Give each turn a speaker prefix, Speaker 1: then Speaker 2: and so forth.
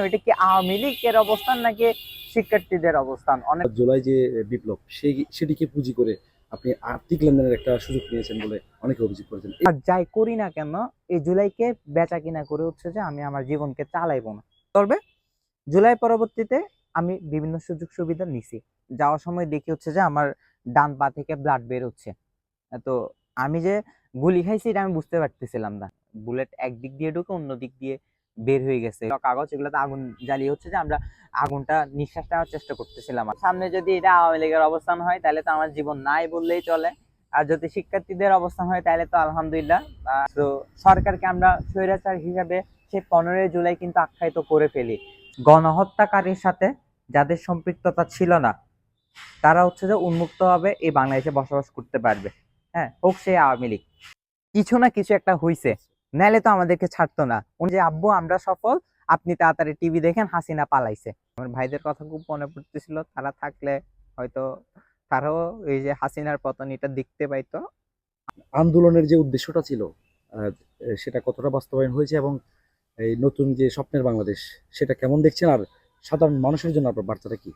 Speaker 1: এটা কি আওয়ামী লীগের অবস্থান নাকি শিক্ষার্থীদের অবস্থান? অনেক
Speaker 2: জুলাই যে বিপ্লব সেটিকে পুঁজি করে আপনি আর্থিক লেনদেনের একটা সুযোগ নিয়েছেন বলে অনেকে অভিযোগ করেছেন।
Speaker 1: যাই করি না কেন, এই জুলাইকে বেচা কিনা করে হচ্ছে যে আমি আমার জীবনকে চালাইবো না। তবে জুলাই পরবর্তীতে আমি বিভিন্ন সুযোগ সুবিধা নিছি। যাওয়ার সময় দেখি হচ্ছে যে আমার ডান পা থেকে ব্লাড বের হচ্ছে। তো আমি যে গুলি খাইছি এটা আমি বুঝতে পারতেছিলাম না। বুলেট একদিক দিয়ে ঢুকে অন্য দিক দিয়ে বের হয়ে গেছে। কাগজ এগুলোতে আগুন জ্বালিয়ে হচ্ছে যে আমরা আগুনটা নিঃশ্বাস নেওয়ার চেষ্টা করতেছিলাম। সামনে যদি এটা আওয়ামী লীগের অবস্থান হয় তাহলে তো আমার জীবন নাই বললেই চলে। আর যদি শিক্ষার্থীদের অবস্থান হয় তাহলে তো আলহামদুলিল্লাহ। তো সরকারকে আমরা স্বৈরাচার হিসাবে সেই 15 জুলাই কিন্তু আখ্যায়িত করে ফেলি। গণহত্যাকারীর সাথে যাদের সম্পৃক্ততা ছিল না তারা হচ্ছে যে উন্মুক্তভাবে এই বাংলাদেশে বসবাস করতে পারবে। হ্যাঁ, হোক সে আওয়ামী লীগ। কিছু না কিছু একটা হইছে, নাইলে তো আমাদেরকে ছাড়তো না। উনি যে আব্বু আমরা সফল, আপনি তাড়াতাড়ি টিভি দেখেন, হাসিনা পালাইছে। আমার ভাইদের কথা খুব মনে পড়তেছিল, তারা থাকলে হয়তো তারাও এই যে হাসিনার পতন এটা দেখতে পাইতো।
Speaker 2: আন্দোলনের যে উদ্দেশ্যটা ছিল আহ, সেটা কতটা বাস্তবায়ন হয়েছে এবং এই নতুন যে স্বপ্নের বাংলাদেশ সেটা কেমন দেখছেন, আর সাধারণ মানুষের জন্য আপনার বার্তাটা কি?